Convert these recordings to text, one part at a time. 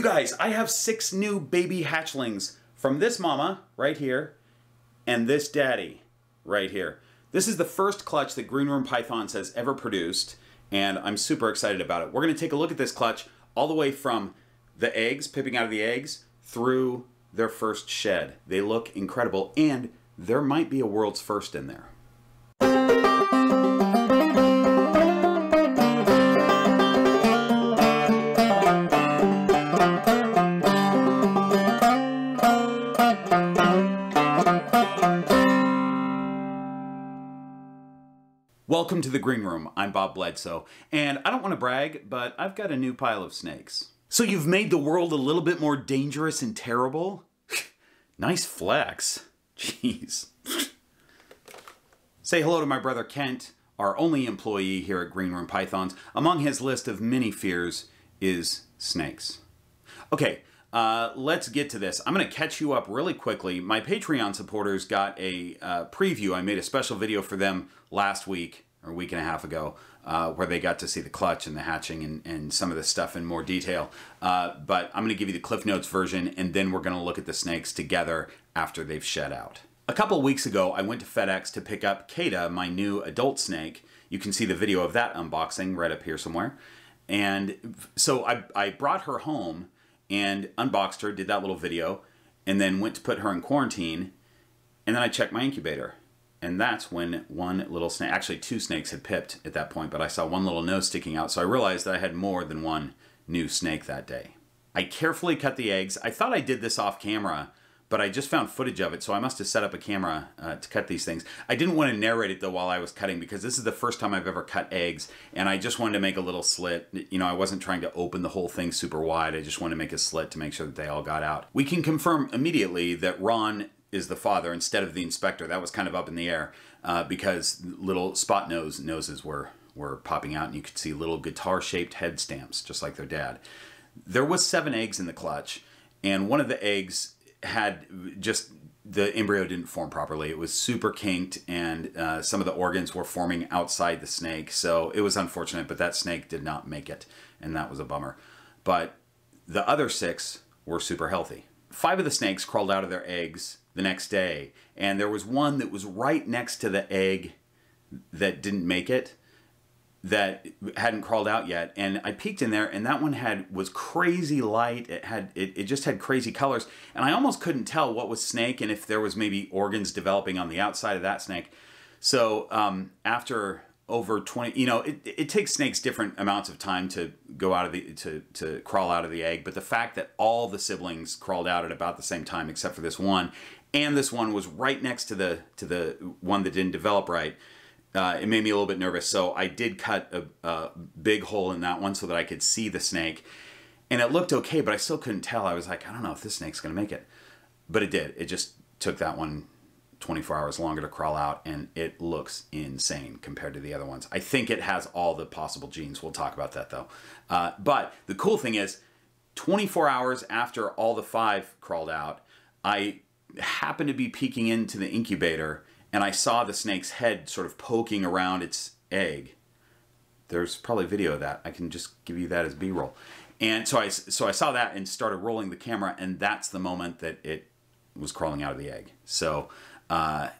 guys, I have 6 new baby hatchlings from this mama right here and this daddy right here. This is the first clutch that Green Room Pythons has ever produced, and I'm super excited about it. We're going to take a look at this clutch all the way from the eggs, pipping out of the eggs, through their first shed. They look incredible, and there might be a world's first in there. Welcome to the Green Room. I'm Bob Bledsoe, and I don't want to brag, but I've got a new pile of snakes. So you've made the world a little bit more dangerous and terrible? Nice flex. Jeez. Say hello to my brother Kent, our only employee here at Green Room Pythons. Among his list of many fears is snakes. Okay, let's get to this. I'm going to catch you up really quickly. My Patreon supporters got a preview. I made a special video for them last week, or a week and a half ago, where they got to see the clutch and the hatching and some of this stuff in more detail. But I'm going to give you the Cliff Notes version, and then we're going to look at the snakes together after they've shed out. A couple weeks ago, I went to FedEx to pick up Kata, my new adult snake. You can see the video of that unboxing right up here somewhere. And so I brought her home and unboxed her, did that little video, and then went to put her in quarantine, and then I checked my incubator. And that's when one little snake, actually 2 snakes had pipped at that point, but I saw one little nose sticking out, so I realized that I had more than one new snake that day. I carefully cut the eggs. I thought I did this off camera, but I just found footage of it, so I must have set up a camera to cut these things. I didn't want to narrate it though while I was cutting, because this is the first time I've ever cut eggs, and I just wanted to make a little slit. You know, I wasn't trying to open the whole thing super wide. I just wanted to make a slit to make sure that they all got out. We can confirm immediately that Ron is the father instead of the inspector. That was kind of up in the air because little Spotnose noses were popping out, and you could see little guitar-shaped head stamps, just like their dad. There was 7 eggs in the clutch, and one of the eggs had just, the embryo didn't form properly. It was super kinked, and some of the organs were forming outside the snake, so it was unfortunate, but that snake did not make it, and that was a bummer. But the other 6 were super healthy. 5 of the snakes crawled out of their eggs the next day, and there was one that was right next to the egg that didn't make it, that hadn't crawled out yet, and I peeked in there, and that one was crazy light. It just had crazy colors, and I almost couldn't tell what was snake and if there was maybe organs developing on the outside of that snake. So after over 20, you know, it takes snakes different amounts of time to go out of the to crawl out of the egg, but the fact that all the siblings crawled out at about the same time except for this one, and this one was right next to the one that didn't develop right, it made me a little bit nervous. So I did cut a big hole in that one so that I could see the snake, and it looked okay, but I still couldn't tell. I was like, I don't know if this snake's gonna make it, but it did. It just took that one 24 hours longer to crawl out, and it looks insane compared to the other ones. I think it has all the possible genes. We'll talk about that though. But the cool thing is, 24 hours after all the 5 crawled out, I happened to be peeking into the incubator, and I saw the snake's head sort of poking around its egg. There's probably video of that. I can just give you that as B-roll. And so I saw that and started rolling the camera, and that's the moment that it was crawling out of the egg. So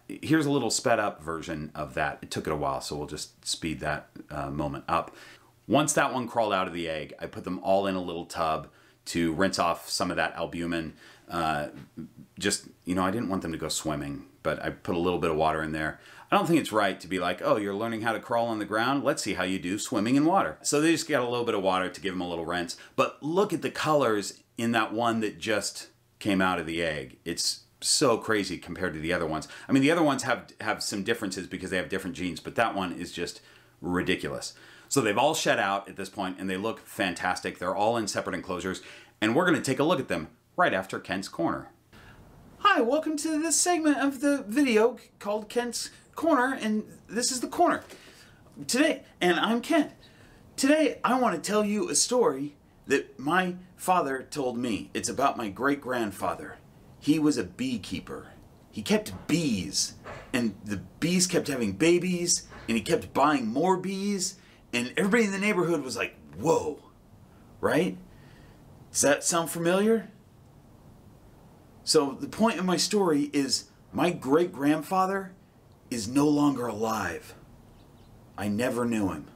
here's a little sped up version of that. It took it a while, so we'll just speed that moment up. Once that one crawled out of the egg, I put them all in a little tub to rinse off some of that albumin. Just, you know, I didn't want them to go swimming, but I put a little bit of water in there. I don't think it's right to be like, oh, you're learning how to crawl on the ground? Let's see how you do swimming in water. So they just got a little bit of water to give them a little rinse. But look at the colors in that one that just came out of the egg. It's so crazy compared to the other ones. I mean, the other ones have some differences because they have different genes, but that one is just ridiculous. So they've all shed out at this point, and they look fantastic. They're all in separate enclosures, and we're going to take a look at them right after Kent's Corner. Hi, welcome to this segment of the video called Kent's Corner, and this is the corner. Today, and I'm Kent. Today, I want to tell you a story that my father told me. It's about my great-grandfather. He was a beekeeper. He kept bees, and the bees kept having babies, and he kept buying more bees, and everybody in the neighborhood was like, whoa, right? Does that sound familiar? So the point of my story is my great-grandfather is no longer alive. I never knew him.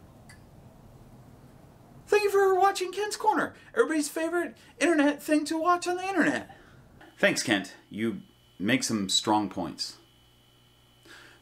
Thank you for watching Kent's Corner, everybody's favorite internet thing to watch on the internet. Thanks, Kent. You make some strong points.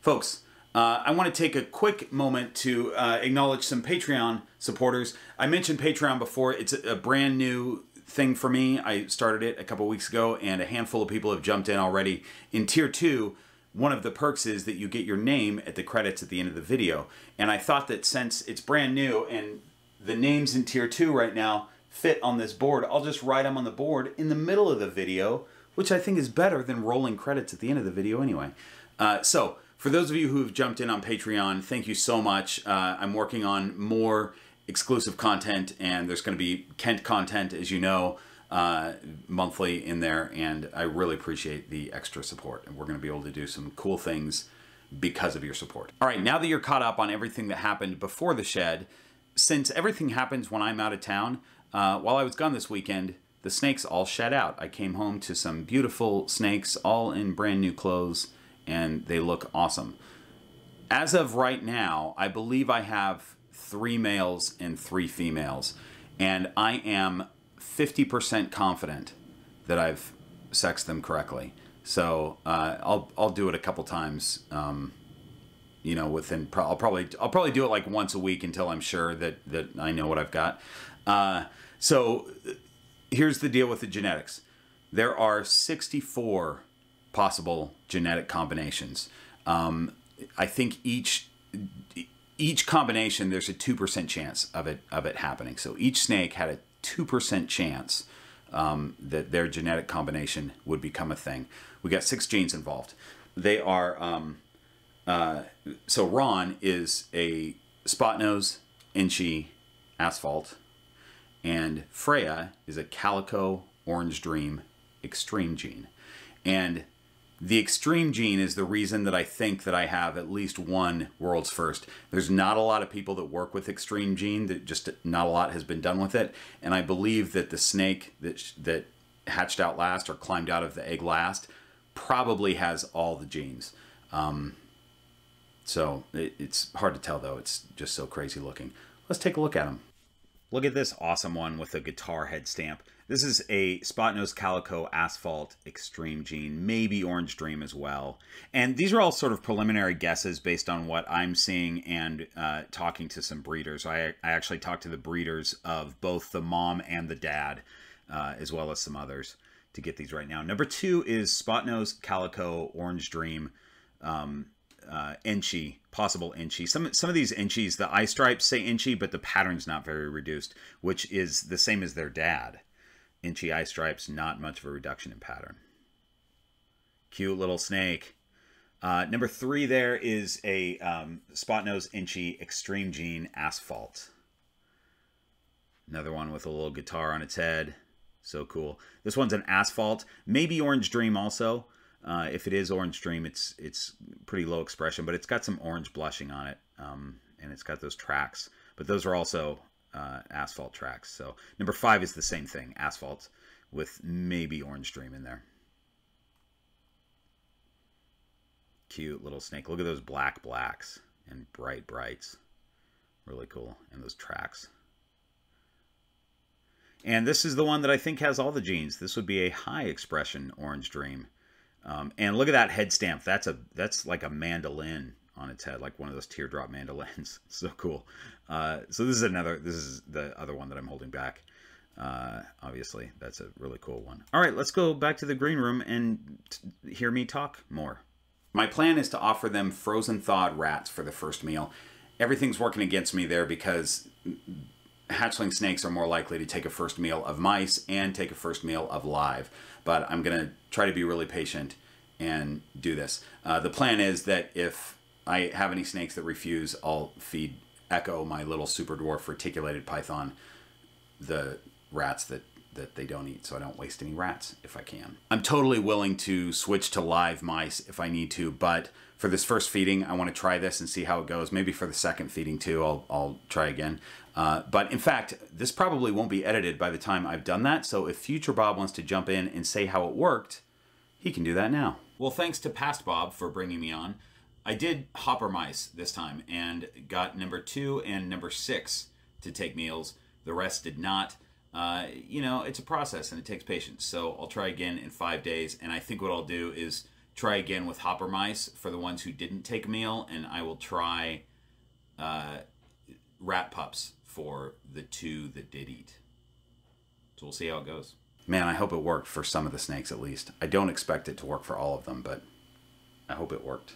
Folks, I want to take a quick moment to acknowledge some Patreon supporters. I mentioned Patreon before. It's a brand new thing for me. I started it a couple weeks ago, and a handful of people have jumped in already. In Tier 2, one of the perks is that you get your name at the credits at the end of the video. And I thought that since it's brand new and the names in Tier 2 right now fit on this board, I'll just write them on the board in the middle of the video, which I think is better than rolling credits at the end of the video anyway. So, for those of you who have jumped in on Patreon, thank you so much. I'm working on more exclusive content, and there's going to be Kent content, as you know, monthly in there, and I really appreciate the extra support, and we're going to be able to do some cool things because of your support. All right, now that you're caught up on everything that happened before the shed, since everything happens when I'm out of town, while I was gone this weekend, the snakes all shed out. I came home to some beautiful snakes, all in brand new clothes, and they look awesome. As of right now, I believe I have 3 males and 3 females, and I am 50% confident that I've sexed them correctly. So I'll do it a couple times. You know, I'll probably do it like once a week until I'm sure that I know what I've got. So here's the deal with the genetics. There are 64 possible genetic combinations. I think each combination, there's a 2% chance of it happening. So each snake had a 2% chance that their genetic combination would become a thing. We got 6 genes involved. They are so Ron is a Spotnose, Enchi, Asphalt, and Freya is a Calico, Orange Dream, X-treme Gene. And the X-treme Gene is the reason that I think that I have at least one world's first. There's not a lot of people that work with X-treme Gene, that just not a lot has been done with it. And I believe that the snake that hatched out last or climbed out of the egg last probably has all the genes. So it's hard to tell, though. It's just so crazy looking. Let's take a look at them. Look at this awesome one with a guitar head stamp. This is a Spotnose Calico Asphalt X-treme Gene, maybe Orange Dream as well. And these are all sort of preliminary guesses based on what I'm seeing and talking to some breeders. I actually talked to the breeders of both the mom and the dad, as well as some others, to get these right now. Number 2 is Spotnose Calico Orange Dream Enchi, possible Enchi. Some of these Enchis, the eye stripes say Enchi, but the pattern's not very reduced, which is the same as their dad. Enchi eye stripes, not much of a reduction in pattern. Cute little snake. Number 3 there is a Spotnose Enchi X-treme Gene Asphalt. Another one with a little guitar on its head. So cool. This one's an Asphalt, maybe Orange Dream also. If it is Orange Dream, it's pretty low expression, but it's got some orange blushing on it, and it's got those tracks. But those are also Asphalt tracks. So number 5 is the same thing, Asphalt, with maybe Orange Dream in there. Cute little snake. Look at those blacks and brights. Really cool. And those tracks. And this is the one that I think has all the genes. This would be a high expression Orange Dream. And look at that head stamp. That's like a mandolin on its head, like one of those teardrop mandolins. So cool. So this is the other one that I'm holding back. Obviously, that's a really cool one. All right, let's go back to the green room and hear me talk more. My plan is to offer them frozen thawed rats for the first meal. Everything's working against me there because hatchling snakes are more likely to take a first meal of mice and take a first meal of live. But I'm going to try to be really patient and do this. The plan is that if I have any snakes that refuse, I'll feed Echo, my little super dwarf reticulated python, the rats that that they don't eat, so I don't waste any rats if I can. I'm totally willing to switch to live mice if I need to, but for this first feeding, I want to try this and see how it goes. Maybe for the second feeding too, I'll try again. But in fact, this probably won't be edited by the time I've done that, so if future Bob wants to jump in and say how it worked, he can do that now. Well, thanks to past Bob for bringing me on. I did hopper mice this time and got number 2 and number 6 to take meals. The rest did not. You know, it's a process and it takes patience. So I'll try again in 5 days. And I think what I'll do is try again with hopper mice for the ones who didn't take a meal. And I will try rat pups for the 2 that did eat. So we'll see how it goes. Man, I hope it worked for some of the snakes at least. I don't expect it to work for all of them, but I hope it worked.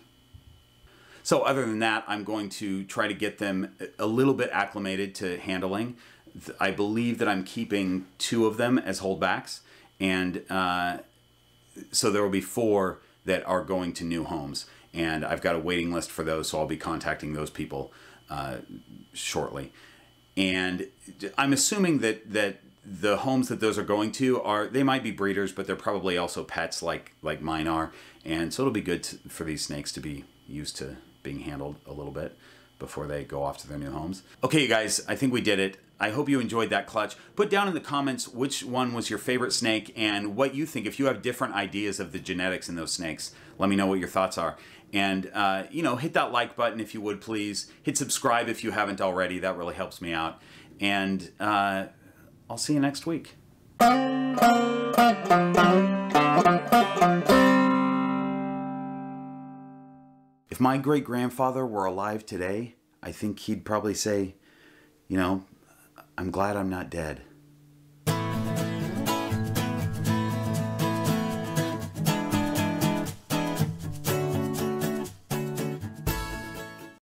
So other than that, I'm going to try to get them a little bit acclimated to handling. I believe that I'm keeping 2 of them as holdbacks, and so there will be 4 that are going to new homes. And I've got a waiting list for those, so I'll be contacting those people shortly. And I'm assuming that the homes that those are going to they might be breeders, but they're probably also pets like mine are. And so it'll be good for these snakes to be used to being handled a little bit before they go off to their new homes. Okay, you guys, I think we did it. I hope you enjoyed that clutch. Put down in the comments which one was your favorite snake and what you think. If you have different ideas of the genetics in those snakes, let me know what your thoughts are. And, you know, hit that like button if you would, please. Hit subscribe if you haven't already. That really helps me out. And I'll see you next week. If my great-grandfather were alive today, I think he'd probably say, you know, I'm glad I'm not dead.